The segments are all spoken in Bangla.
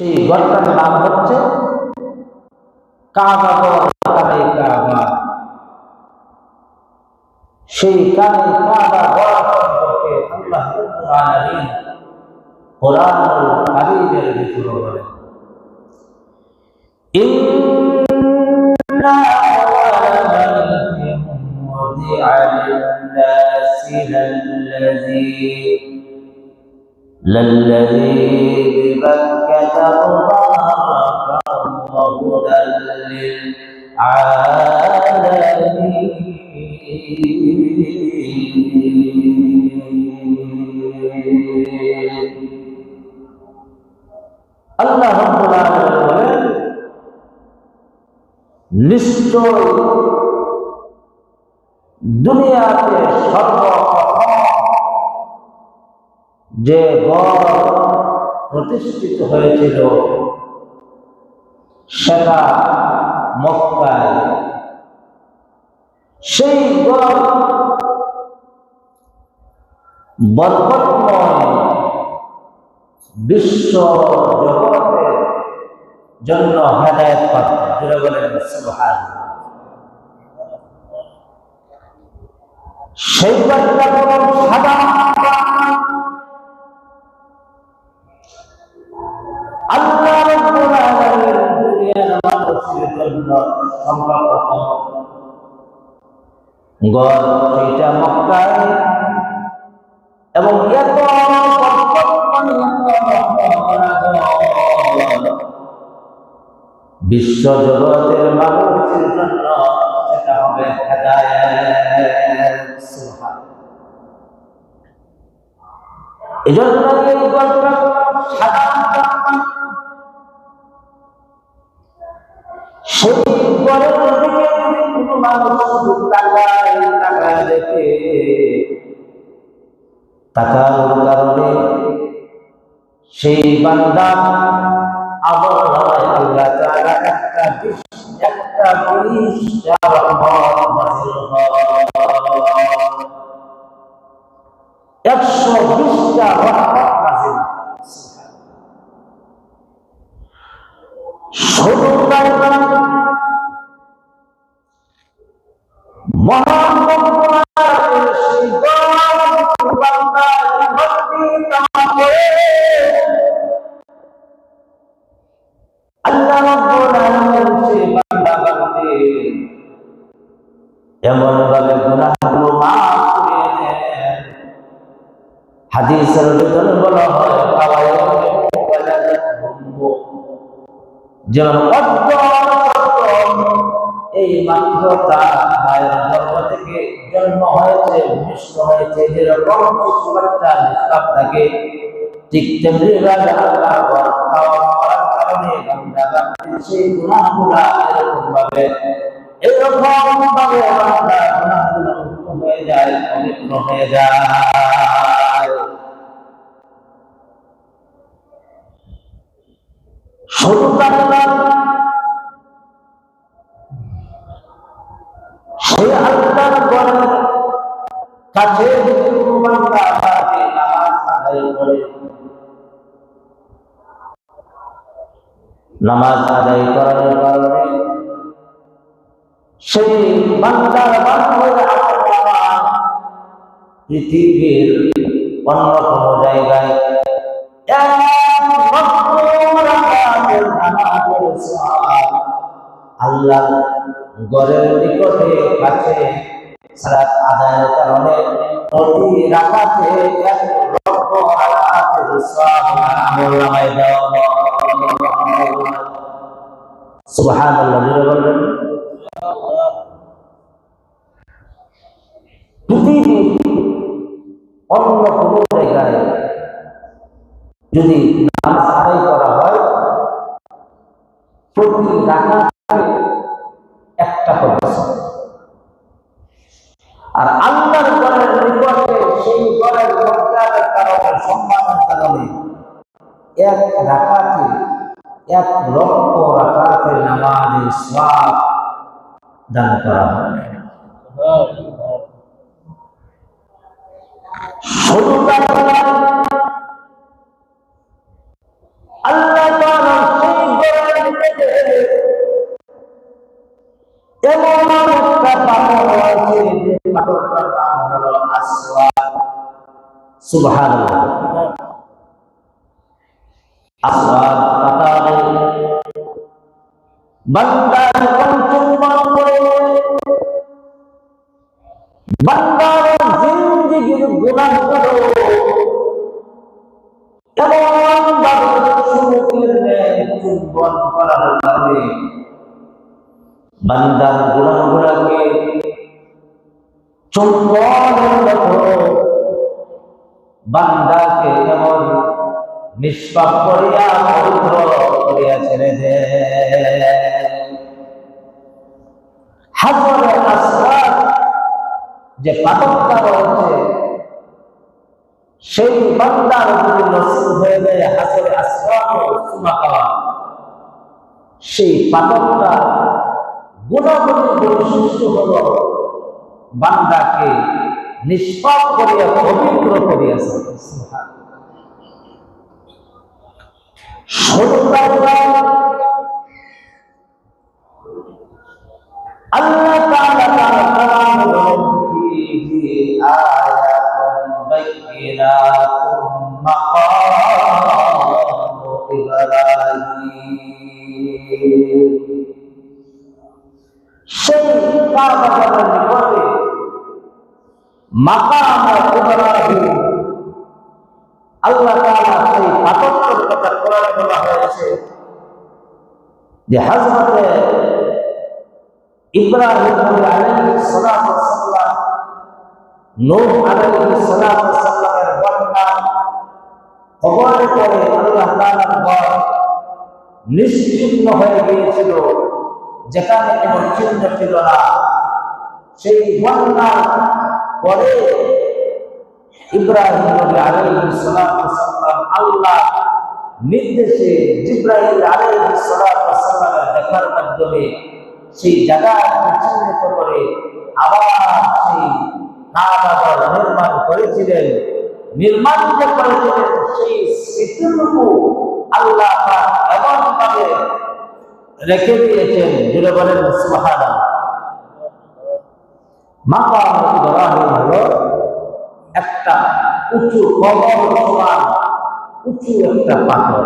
সেই ঘরটার নাম হচ্ছে কাবা ঘর, কানে কাবা। সেই কানে কাবা ঘর সম্পর্কে আল্লাহ রাব্বুল আলামিন কোরআনুল কারীমের ভিতরে বলেন, ইন্না আওয়ালা বাইতিন ওয়াদি'a লিন-নাসি লাল্লাযী বিবাক্কাতা মুবারাকান ওয়া হুদাল লিল-আলামিন। আল্লাহ রাব্বুল আলামিন বলেন, নিশ্চয় দুনিয়াতে সর্বপ্রথম যে ঘর প্রতিষ্ঠিত হয়েছিল সেটা মক্কায়। সেই ঘর বরকতময়, বিশ্ব জগতের জন্য হেদায়েত পাত্র। যারা বলেন সুবহানাল্লাহ। সেই ঘরটা কোনো সাধারণ ঘর নয়। আল্লাহ রাব্বুল আলামিন দুনিয়ার মানুষের জন্য সর্বপ্রথম ঘর সেইটা মক্কায়, এবং এত বিশ্ব জগতের মানুষের জন্য সেটা হবে হেদায়েত। এজন্য এই ঘরটা সাধারণ, সেই ঘরের দিকে যদি কোনো মানুষ তাকায় দেখে, তাকানোর কারণে সেই বান্দা আমল নামায় আল্লাহ তাআলা একটা রহমত নাযিল হয়, 120টা রহমত নাযিল হয়। শুধু তাই নয়, মহান রব্বুল আলামিন সেই বান্দা আল্লাহ রাব্বুল আলামিন সেই বান্দাকে এমন ভাবে গুনাহগুলো মাফ করে দেন। হাদিসের ভিতরে বলা হয়, যেমন এই মাত্র তার মায়ের গর্ভ থেকে জন্ম হয়েছে, ভূমিষ্ঠ হয়েছে, যেরকম শিশু বাচ্চা নিষ্পাপ থাকে, ঠিক তেমনি আল্লাহ করার কারণে সেই গুনাহগুলা এরকম ভাবে বান্দা গুনাহগুলো মুক্ত হয়ে যায়, পবিত্র হয়ে যায়। শুধু তাই নয়, সেই আল্লাহর ঘরের কাছে যদি কোনো বান্দা নামাজ আদায় করে, নামাজ আদায় করার কারণে সেই বান্দার পৃথিবীর অন্য কোনো জায়গায় আল্লাহ ঘরের নিকটে কাছে সালাত আদায়ের কারণে প্রতি রাকাতে 1 লক্ষ রাকাতের সওয়াব আমলনামায় দেওয়া হয়। সুবহানাল্লাহ বলেন। পৃথিবীর অন্য কোনো জায়গায় যদি নামাজ আদায় করা হয়, প্রতি রাকাতে 1টা করে, আর আল্লাহর ঘরের নিকটে সেই ঘরের মর্যাদার কারণে, সম্মানের কারণে 1 রাকাতে 1 লক্ষ রাকাতের নামাজের সওয়াব দান করা হয়। শুধু তাই নয়, আল্লাহ তাআলা সুবহানাল্লাহ। আসওয়াদ কাতারে বান্দা যখন চুম্বন করে বান্দার জিন্দেগির গুনাহগুলো এমন ভাবে সুখের ন্যায় চুম্বন করার কারণে বান্দার গুনাহগুলোকে চুম্বনের মতো বান্দাকে এমন নিষ্পাপ করিয়া পবিত্র করিয়া ছেড়ে দেয়। হাজরে আসওয়াদ যে পাথরটা রয়েছে সেই বান্দার যদি নসিব হয়ে যায় হাজরে আসওয়াদ চুমা খাওয়া, সেই পাথরটা গুণাগুণের বৈশিষ্ট্য হল বান্দাকে নিষ্পাপ করিয়া পবিত্র করিয়াছে। আল্লাহ তাআলা তার কোরআনে বলেন ফীহি আয়াতুন বাইয়িনাতুন মাকামু ইব্রাহিম। সেই কাবাগারের নিকটে মাকাম ইব্রাহিম আল্লাহ তাআলা সেই পাথরটার কথা কোরআনে বলা হয়েছে যে হযরতে ইব্রাহিম আলাইহিস সালাতু ওয়াস সালাম নূহ আলাইহিস সালাতু ওয়াস সালামের বন্যা কবরের পরে আল্লাহ তাআলার ঘর নিশ্চিহ্ন হয়ে গিয়েছিল, যেখানে কোনো চিহ্ন ছিল না। সেই বন্যার পরে ইব্রাহিম নবী আলাইহিস সালাতু ওয়াস সালাম আল্লাহ নির্দেশে জিবরাইল আলাইহিস সালাতু ওয়াস সালামের দেখার মাধ্যমে সেই জায়গাকে চিহ্নিত করে আবার সেই কাবাঘর নির্মাণ করেছিলেন। নির্মাণ যে করেছিলেন সেই স্মৃতিটুকু আল্লাহ পাক এমনভাবে রেখে দিয়েছেন, জুড়ে বলেন সুবহানাল্লাহ। মাকাম ইব্রাহিম হলো একটা উঁচু কবর সমান উঁচু একটা পাথর।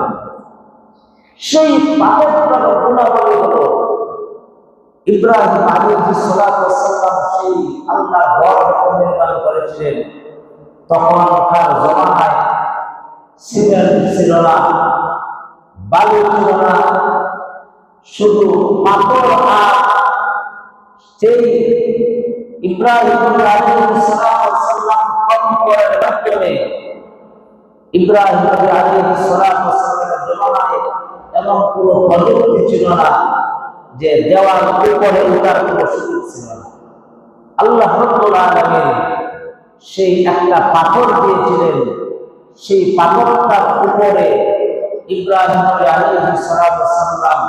সেই পাথরটার গুণাবলী হলো ইব্রাহিম আলাইহিস সালাতু ওয়াস সালাম সেই আল্লাহর ঘর নির্মাণ করেছিলেন। তখনকার জমানায় সিমেন্ট ছিল না, বালু ছিল না, শুধু পাথর। আর সেই ইব্রাহিম আলাইহিস সালাতু ওয়াস সালাম কবরের মাধ্যমে ইব্রাহিম আলাইহিস সালাতু ওয়াস সালামের জমানায় এবং পুরো প্রযুক্তি ছিল না যে দেওয়ার উপরে উঠার কোনো সুযোগ ছিল না। আল্লাহ রাব্বুল আলামিন সেই একটা পাথর দিয়েছিলেন, সেই পাথরটার উপরে ইব্রাহিম আলাইহিস সালাতু ওয়াস সালাম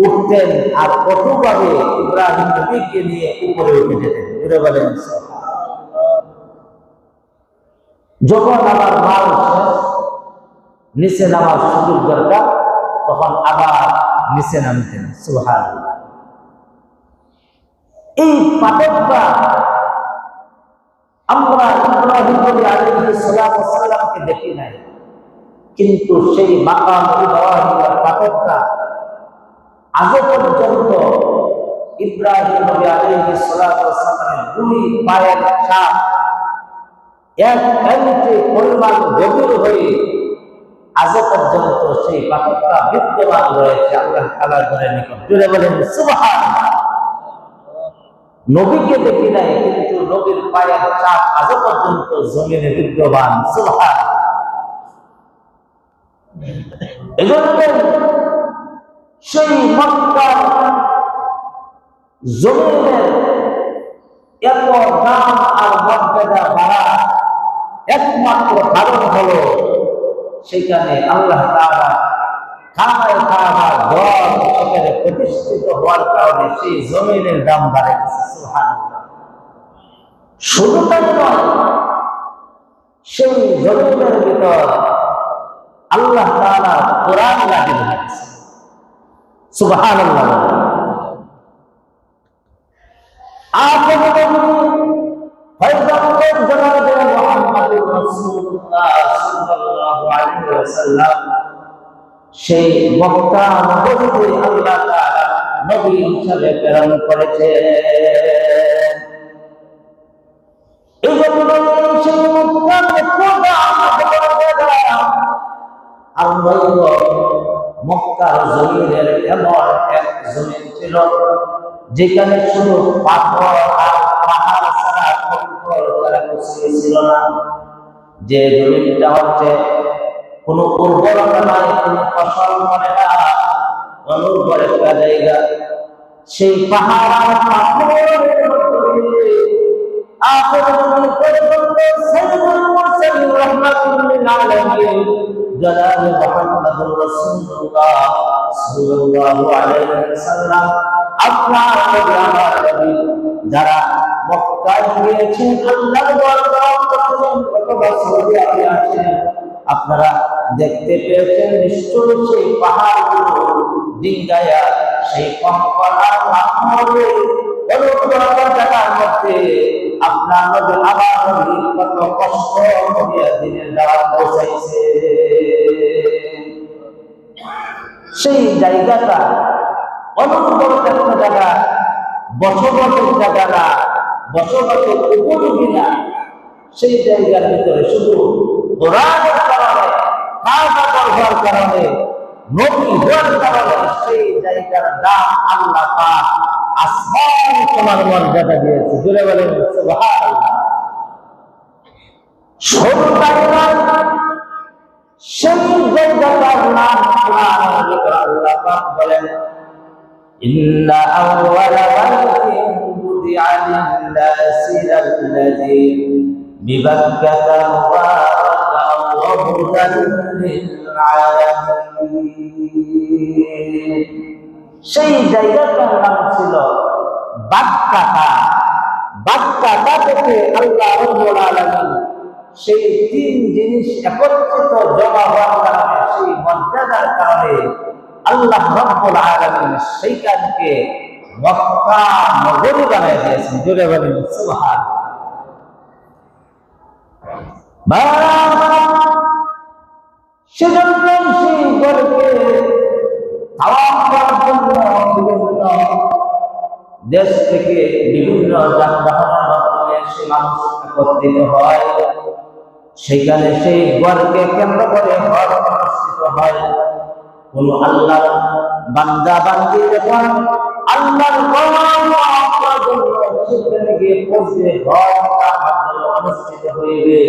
উঠতেন আর কতভাবে ইব্রাহিম নবীকে নিয়ে উপরে উঠে যেতেন। জুড়ে বলেন যখন আবার মাল শেষ নিচে নামার সুযোগ দরকার তখন আবার নিচে নামতেন। সুবহানাল্লাহ। এই পাথরটা আমরা ইব্রাহিম আলাইহিস সালাতু ওয়াস সালামকে দেখি নাই, কিন্তু সেই মাকাম ইব্রাহিমের পাথরটা আজও পর্যন্ত ইব্রাহিম আলাইহিস সালাতু ওয়াস সালামের দুই পায়ের ছাপ 1 ইঞ্চি পরিমাণ গভীর হয়ে আজও পর্যন্ত সেই পাথরটা বিদ্যমান রয়েছে আল্লাহ তাআলার ঘরের নিকট। জুড়ে বলেন সুবহানাল্লাহ। নবীকে দেখি নাই, কিন্তু নবীর পায়ের ছাপ আজও পর্যন্ত জমিনে বিদ্যমান। সুবহানাল্লাহ। এজন্য সেই মক্কার জমিনের এত দাম আর মর্যাদা বাড়া একমাত্র কারণ হলো সেখানে আল্লাহ তাআলা কাবায় কাবা ঘর সেখানে প্রতিষ্ঠিত হওয়ার কারণে সেই জমিনের দাম বাড়ে গেছে। সুবহানাল্লাহ। শুধু তাই নয়, সেই জমিনের ভিতর আল্লাহ তাআলা কোরআন নাযিল হয়েছে। সুবহানাল্লাহ। আপনাদের পয়গম্বর জনাবে মুহাম্মদুর রাসূলুল্লাহ ওয়াসাল্লাম সেই মক্কা নগরীতে আল্লাহ তাআলা নবী হিসেবে প্রেরণ করেছেন। এই জন্য সেই মক্কার জমিনের এমন এক জমিন ছিল যেখানে শুধু পাথর আর পাহাড় ছাড়া কিছুই ছিল না। যে জমিনটা হচ্ছে কোনো উর্বরতা নাই, কোনো ফসল করে না, অনুর্বর একটা জায়গা। সেই পাহাড় আর পাথরের মধ্যে যারা মক্কায় গিয়েছেন আপনারা দেখতে পেয়েছেন নিশ্চয় সেই পাহাড়গুলো ডিঙ্গায়া সেই কঙ্কর আর পাথরের জায়গার মধ্যে আপনার নবী আবার নবী কত কষ্ট করিয়া দিনের দাওয়াত পৌঁছাইছে। সেই জায়গাটা অনুর্বর একটা জায়গা, বসবাসের জায়গা না, বসবাসের উপযোগী না। সেই জায়গার ভিতরে শুধু কোরআনের কারণে, কাবা হওয়ার কারণে, নবী হওয়ার কারণে সেই জায়গার দাম আল্লাহ পাক আসমান সমান মর্যাদা দিয়েছে। জুড়ে বলেন সুবহানাল্লাহ। সেই জায়গাটার নাম কোরআনের ভিতরে আল্লাহ পাক বলেন ইন্না আউওয়ালা বাইতিন বুদিআ লিন-নাসি লাল্লাযী বিবাক্কাতা মুবারাকান ওয়া হুদান লিল-আলামিন। সেই জায়গাটার নাম ছিল বাক্কাতা। বাক্কাতা থেকে আল্লাহ রাব্বুল আলামিন সেই তিন জিনিস একত্রিত জমা হওয়ার কারণে, সেই মর্যাদার কারণে আল্লাহ রাব্বুল আলামিন সেইখানকে মক্কা নগরী বানিয়ে দিয়েছেন। জোরে বলেন সুবহানাল্লাহ। সেজন্য সেই ঘরকে তাওয়াফ করার জন্য বিভিন্ন দেশ থেকে বিভিন্ন যানবাহনের মাধ্যমে সে মানুষ একত্রিত হয়। সেখানে সেই ঘরকে কেন্দ্র করে হজ অনুষ্ঠিত হয়। কোন আল্লাহর বান্দা বান্দি যখন আল্লাহর সেখানে গিয়ে পৌঁছে হজ তার মাধ্যমে অনুষ্ঠিত হইবে।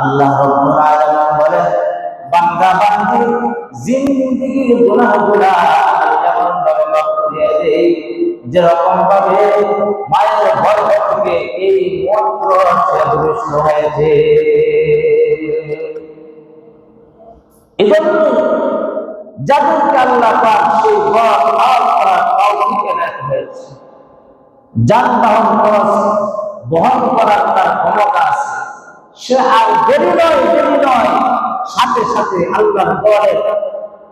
আল্লাহ রাব্বুল আলামিন বলেন বান্দা বান্দি জিন্দেগীর গুনাহগুলো যেমন ভাবে মাফ করে দেই, যেরকম ভাবে মায়ের গর্ভ থেকে এই মন্ত্র প্রবেশ হয়েছে। এজন্য যাদেরকে আল্লাহ পাক সেই ঘর তৌফিক এনায়েত হয়েছে, যানবাহন খরচ বহন করার তার ক্ষমতা আছে, সে আর দেরি নয় সাথে সাথে আল্লাহর ঘরে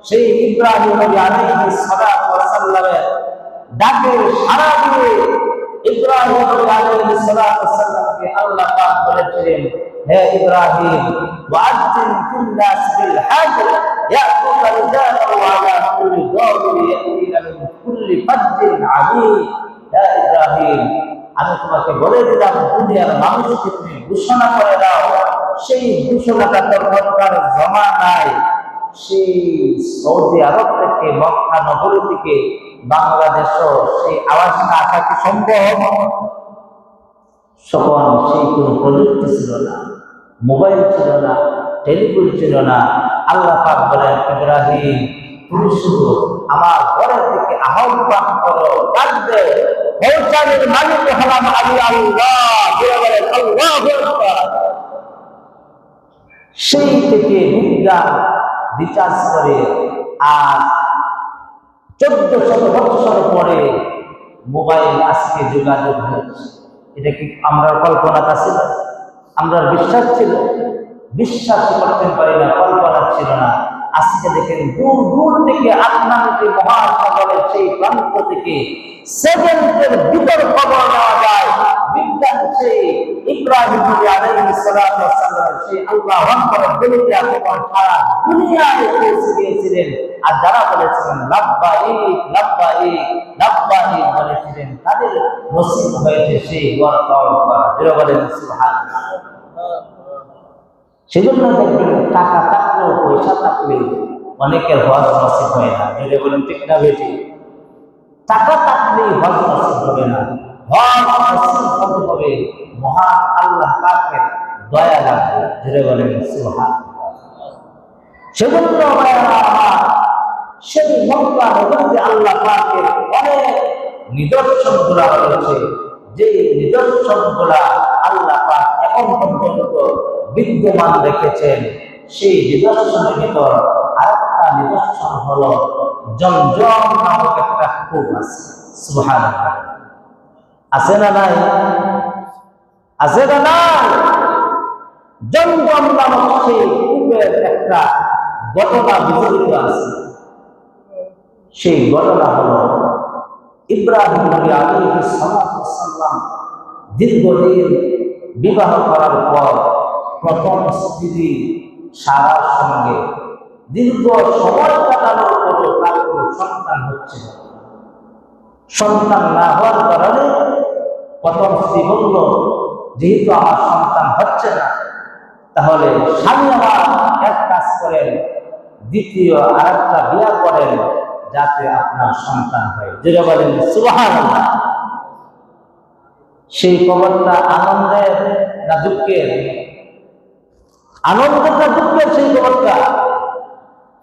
সেই ইব্রাহিম আলাইহিস সালাতু ওয়াস সালামের ডাকে সাড়া দিয়ে ইব্রাহিম আলাইহিস সালাতু ওয়াস সালামকে আল্লাহ পাক বলেছিলেন, হে ইব্রাহিম ওয়াজ্জিন কুল্লাস বিল হজ ইয়াতুকা রিজালান ওয়া আলা কুল্লি দাবির ইয়াতিনা মিন কুল্লি ফাজ্জিন আমিক। হে ইব্রাহিম, আমি তোমাকে বলে দিলাম দুনিয়ার মানুষকে তুমি ঘোষণা করে দাও, সেই ঘোষণাটা তখনকার জমানায় সেই সৌদি আরব থেকে মক্কা নগরী থেকে বাংলাদেশও সেই আওয়াজ না আসা কি সম্ভব? তখন সেই কোনো প্রযুক্তি ছিল না, মোবাইল ছিল না, টেলিফোন ছিল না। আল্লাহ পাক বলেন ইব্রাহিম তুমি শুধু আমার ঘরের দিকে আহ্বান করো, ডাক দে, পৌঁছানোর মালিক হলাম আমি আল্লাহ। বলেন আল্লাহু আকবার। সেই থেকে বিজ্ঞান রিচার্জ করে আর 1400 বছর পরে মোবাইল আজকে যোগাযোগ হয়েছে। এটা কি আমরা কল্পনাটা ছিল? আমরা বিশ্বাস ছিল, বিশ্বাস করতে পারি না, কল্পনা ছিল না। আজকে দেখেন দূর দূর থেকে আটলান্টিক মহাসাগরের সেই প্রান্ত থেকে সেকেন্ডের ভিতর খবর নেওয়া যায়। বিজ্ঞান সেই ইব্রাহিম নবী আলাইহিস সালাতু ওয়াস সালাম সেই আল্লাহু আকবার বলিয়া তখন সারা দুনিয়ায় পৌঁছে গিয়েছিলেন। আর যারা বলেছিলেন লাব্বাইক লাব্বাইক লাব্বাইক বলেছিলেন, তাদের নসিব হয়েছে সেই ওয়ার পাওয়া করা। যারা বলেন সুবহানাল্লাহ। সেজন্য দেখবেন টাকা থাকলেও পয়সা থাকলেও অনেকের হজ নসিব হয় না। যদি বলেন ঠিক না বেশি, টাকা থাকলেই হজ নসিব হবে না। হজ নসিব হতে হবে মহান আল্লাহ পাকের দয়া লাগবে। যদি বলেন সুবহানাল্লাহ। সেজন্য সেই মক্কা নগরীতে আল্লাহ পাকের অনেক নিদর্শনগুলা রয়েছে, যে নিদর্শনগুলা আল্লাহ পাক এখন পর্যন্ত বিদ্যমান রেখেছেন। সেই নিদর্শনের ভিতর আরেকটা নিদর্শন হলো জমজম নামক একটা কূপ আছে। সুবহানাল্লাহ। আছে না নাই? আছে না নাই? জমজম নামক সেই কূপের একটা ঘটনা বিচলিত আছে। সেই ঘটনা হলো ইব্রাহিম নবী আলাইহিস সালাতু ওয়াস সালাম দীর্ঘদিন বিবাহ করার পর প্রথম স্ত্রী সারার সঙ্গে দীর্ঘ সময় কাটানোর পরও তার কোনো সন্তান হচ্ছে না। সন্তান না হওয়ার কারণে প্রথম স্ত্রী বলল, যেহেতু আমার সন্তান হচ্ছে না, তাহলে স্বামী আমার এক কাজ করেন, দ্বিতীয় আরেকটা বিয়ে করেন, যাতে আপনার সন্তান হয়। যেটা বলেন সুবহানাল্লাহ। সেই খবরটা আনন্দের না দুঃখের? আনন্দের না দুঃখের সেই খবরটা?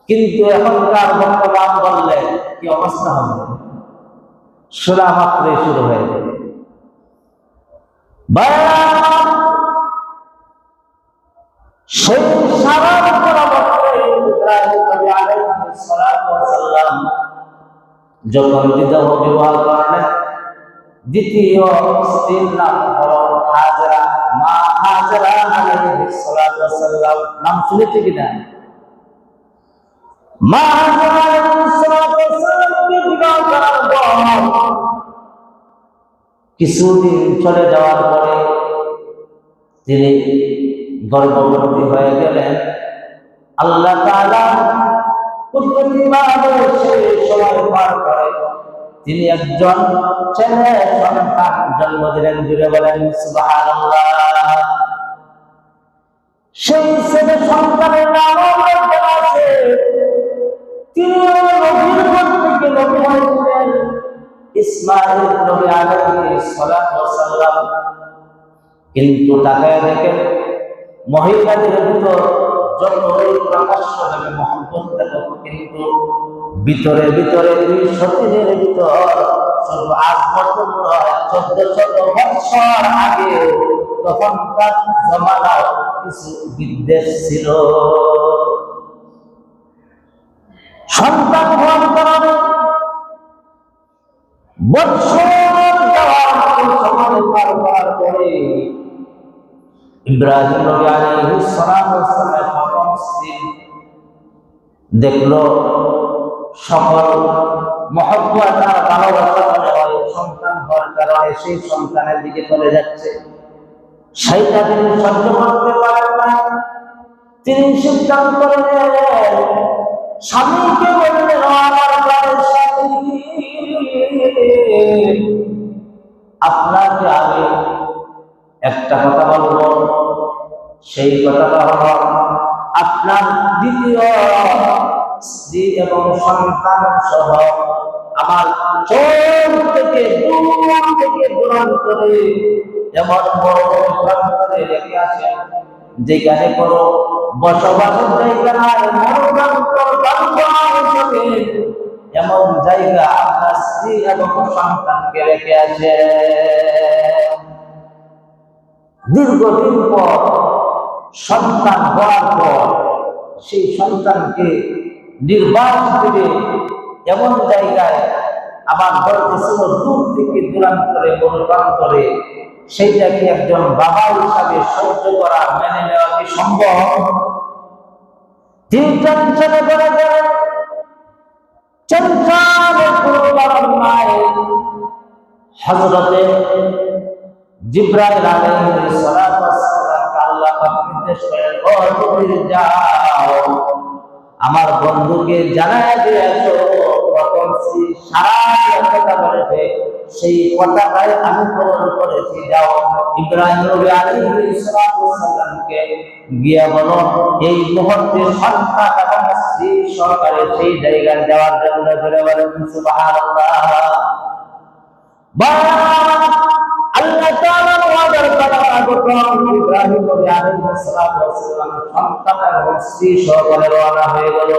কিন্তু এখনকার বর্তমান বললে কি অবস্থা হবে? শোনা মাত্রই শুরু হয়ে যাবে। সেই সারার পরামর্শে ইব্রাহিম নবী আলাইহিস সালাতু ওয়াস সালাম যখন বিবাহ করলেন, দ্বিতীয় স্ত্রীর নাম হলো হাজরা। মা হাজরা আলাইহিস সালাতু ওয়াস সালাম নাম শুনেছে কিনা? মা হাজরা আলাইহিস সালাতু ওয়াস সালামকে বিবাহ করার পর কিছুদিন চলে যাওয়ার পরে তিনি গর্ভবতী হয়ে গেলেন। আল্লাহ তাআলা কুদরতিভাবে সেই সময় পার করে তিনি একজন ছেলে সন্তান জন্ম দিলেন। জুড়ে বলেন সুবহানাল্লাহ। সেই ছেলে সন্তানের নাম আছে, তিনি নবীর ঘর থেকে নবী হয়েছিলেন ইসমাঈল নবী আলাইহিস সালাতু ওয়াস সালাম। কিন্তু তাকায় দেখেন মহিলাদের ভিতর যতই প্রকাশ্য ভাবে মহব্বত থাকুক, কিন্তু ভিতরে ভিতরে দুই সতীনের ভিতর শুধু 8 বছর নয় 1400 বছর আগে তখনকার জমানায় কিছু বিদ্বেষ ছিল। সন্তান হওয়ার কারণে বছর যাওয়ার সময় পার করার পরে ইব্রাহিম নবী আলাইহিস সালাতু ওয়াস সালাম প্রথম স্ত্রী দেখলো সকল মহব্বত আর ভালোবাসা মনে হয় সন্তান হওয়ার কারণে সেই সন্তানের দিকে চলে যাচ্ছে। সেইটা তিনি সহ্য করতে পারেন না। তিনি সিদ্ধান্ত নিলেন, স্বামীকে বললেন, আমার প্রাণের স্বামী, আপনাকে আমি একটা কথা বলবো। সেই কথাটা হলো, আপনার দ্বিতীয় স্ত্রী এবং সন্তান সহ আমার চোখ থেকে দূর থেকে দূরান্তরে এমন বড় প্রান্তরে রেখে আসেন যেখানে কোনো বসবাসের জায়গা নাই, মরুপ্রান্তর হিসেবে এমন জায়গা আপনার স্ত্রী এবং সন্তানকে রেখে আসে। দীর্ঘদিন পর সন্তান হওয়ার পর সেই সন্তানকে নির্বাণ দেবে এমন জায়গায় আবার বলতেছিল দূর থেকে দূরান্তরে মরুপ্রান্তরে, সেইটাকে একজন বাবা হিসাবে সহ্য করা মেনে নেওয়া কি সম্ভব? তিনি টেনশনে পড়ে গেলেন। নাই হযরতে জিবরাইল আলাইহিস সালাতু ওয়াস সালামকে আল্লাহ পাক নির্দেশ করেন, ও জিবরিল যাও আমার বন্ধুকে জানায় দিয়েছো প্রথম সারা কথা বলেছে সেই কথাটাই আমি গ্রহণ করেছি। যাও ইব্রাহিম নবী আলাইহিস সালাতু ওয়াস সালামকে গিয়ে বলো এই মুহূর্তে সন্তান এবং স্ত্রী সহকারে সেই জায়গায় যাওয়ার জন্য বলে বলেন সুবহানাল্লাহ। আল্লাহ তাআলার ওয়াদার কথা ইব্রাহিম নবী আলাইহিস সালাতু ওয়াস সালাম সন্তান এবং স্ত্রী সহকারে রওনা হয়ে গেল।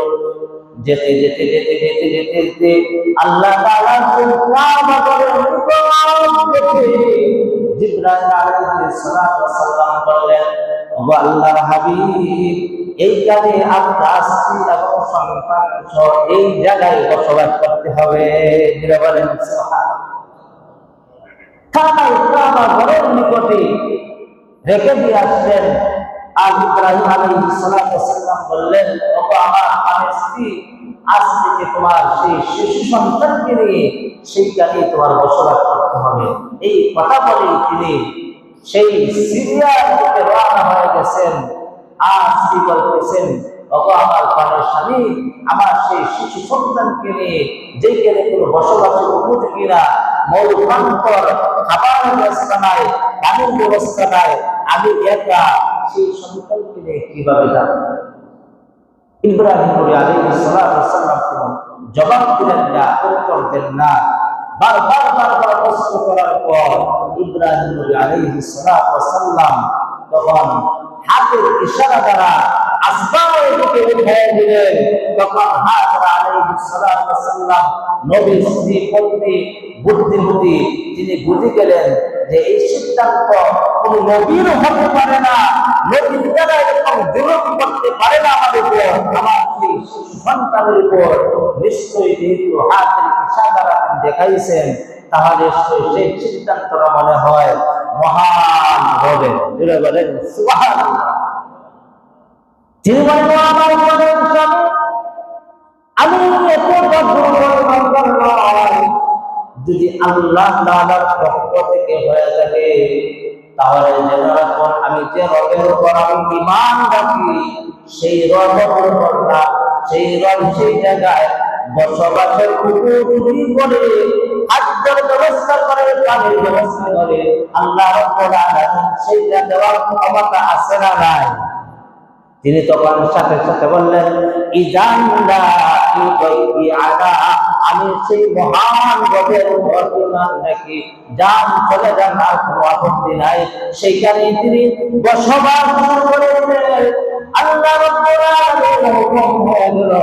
যেতে যেতে যেতে যেতে যেতে যেতে আল্লাহ তাআলা কাবা ঘরের নিকটে জিবরাইল আলাইহিস সালাতু ওয়াস সালাম বললেন, ও আল্লাহর হাবিব এইখানে আপনার স্ত্রী এবং সন্তান সহ এই জায়গায় বসবাস করতে হবে। যারা বলেন সুবহানাল্লাহ। কাবা ঘরের নিকটে রেখে দিয়ে আসলেন। আর ইব্রাহিম আলাইহিস সালাতু ওয়াস সালাম বললেন, ও আমার স্ত্রী আজ থেকে তোমার সেই শিশু সন্তানকে নিয়ে সেইখানে তোমার বসবাস করতে হবে। এই কথা বলেই তিনি সেই সিরিয়ার দিকে রওনা হয়ে গেছেন। আর স্ত্রী বলতেছেন, ও আমার প্রাণের স্বামী আমার সেই শিশু সন্তানকে নিয়ে যেখানে কোনো বসবাসের উপযোগী না, মৌলকান্তর খাবারের ব্যবস্থা নাই, পানির ব্যবস্থা নাই, আমি একা সেই সন্তানকে নিয়ে কিভাবে যাব? ইব্রাহিম নবী আলাইহিস সালাতু ওয়াস সালাম কোনো জবাব দিলেন না, উত্তর দেন না। বারবার প্রশ্ন করার পর ইব্রাহিম নবী আলাইহিস সালাতু ওয়াস সালাম তখন হাতের ইশারা দ্বারা আসমানের দিকে উঠিয়ে দিলেন। তখন হাজরা আলাইহিস সালাতু ওয়াস সালাম নবীর স্ত্রী পত্নী বুদ্ধিমতী তিনি বুঝে গেলেন যে এই সিদ্ধান্ত কোন নবীর হতে পারে না, নবীর দ্বারা এরকম জুলুম করতে পারে না আমাদের উপর, আমার সেই সন্তানের উপর। নিশ্চয়ই যেহেতু হাতের ইশারা দ্বারা দেখাইছেন তাহলে সেই সিদ্ধান্তটা মনে হয় মহান হবে। জুড়ে বলেন সুবহানাল্লাহ। তিনি বলেন, আমার প্রাণের স্বামী আমি এত যদি আল্লাহ তাআলার পক্ষ থেকে হয়ে থাকে তাহলে যেন রাখুন আমি যে রবের উপর আমি ঈমান রাখি সেই রবের উপর না, সেই রব সেই জায়গায় বসবাসের উপযোগী করে খাদ্যের ব্যবস্থা করে, পানির ব্যবস্থা করে আল্লাহ রাব্বুল আলামিন সেইটা দেওয়ার ক্ষমতা আছে না নাই? তিনি তখন সাথে সাথে বললেন, ইজানলা ইবাইবি আলা আমি সেই মহান রবের উপর ঈমান রাখি, যান চলে যান আর কোনো আপত্তি নাই। সেইখানে তিনি বসবাস করে দিলেন। আল্লাহ রাব্বুল আলামিনের হুকুম হয়ে গেল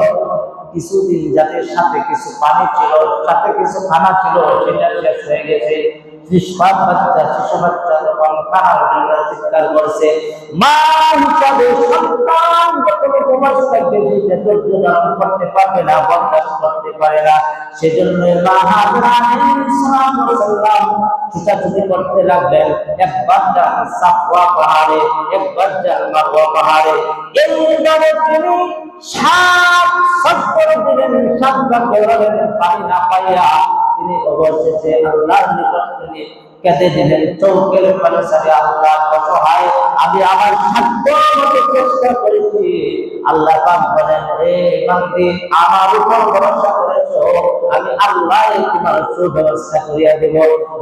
কিছুদিন যাতে সাথে কিছু পানি ছিল, সাথে কিছু খানা ছিল, সেটা শেষ হয়ে গেছে। শিশু বাচ্চা যখন খানার জন্য চিৎকার করছে, মা হিসাবে সন্তান যখন উপবাস থাকবে সেটা ধৈর্য ধারণ করতে পারবে না, বরদাস্ত করতে পারে না। সেজন্য মা হাজরা আলাইহিস সালাতু ওয়াস সালাম ছুটাছুটি করতে লাগলেন। একবার যান সাফওয়া পাহাড়ে, একবার যান মারওয়া পাহাড়ে। এইভাবে তিনি 7 সফর দিলেন, 7 বার দৌড়ালেন, পানি না পাইয়া তিনি অবশেষে আল্লাহর নিকট তিনি কেঁদে দিলেন। চৌকের পানি সাথে আল্লাহ অসহায় আমি আমার সাধ্য মতো চেষ্টা করেছি। আল্লাহ পাক বলেন, হে বান্দী আমার উপর ভরসা করেছো, আমি আল্লাহ তোমার সুব্যবস্থা করিয়া দেব।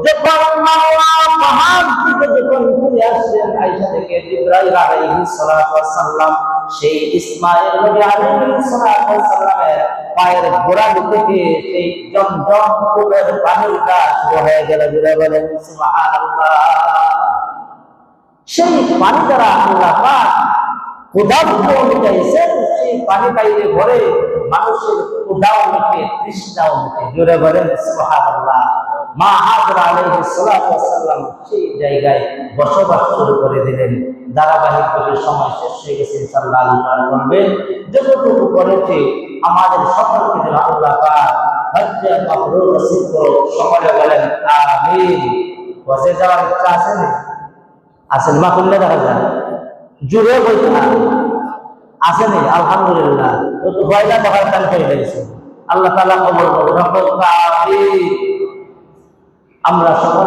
যখন মাওয়া পাহাড় থেকে যখন ঘুরে আসলেন আয়েশা থেকে জিবরাইল আলাইহিস সালাতু ওয়াস সালাম সেই ইসমাঈল নবী আলাইহিস সালাতু ওয়াস সালামের পায়ের গোড়ালি থেকে সেই জমজম কূপের পানিটা শুরু হয়ে গেল। জুড়ে বলেন সুবহানাল্লাহ। সেই পানি দ্বারা আল্লাহ পাক ক্ষুধার্ত মিটাইছেন। সেই পানি পাইলে ভরে মানুষের ক্ষুধাও মিটে, তৃষ্ণাও মিটে। জুড়ে বলেন সুবহানাল্লাহ। মা হাজরা আলাইহিস সালাতু ওয়াস সালাম সেই জায়গায় বসবাস শুরু করে দিলেন। ধারাবাহিকভাবে সময় শেষ হয়ে গেছে, ইনশাআল্লাহ আলোচনা করবেন। যতটুকু করেছে আমাদের সকলকে যেন আল্লাহ পাক হজ্জে মাবরুর নসিব করুন। সকলে বলেন আমিন। বসে যাওয়ার ইচ্ছা আছে না? আছেন? মা করলে দেখা যায় জুড়ে বইতে আসেনি? আলহামদুলিল্লাহ। তো হয়লা দেখার টান হয়ে গেছে। আল্লাহ তাআলা কবুল করুন। আমরা সকলে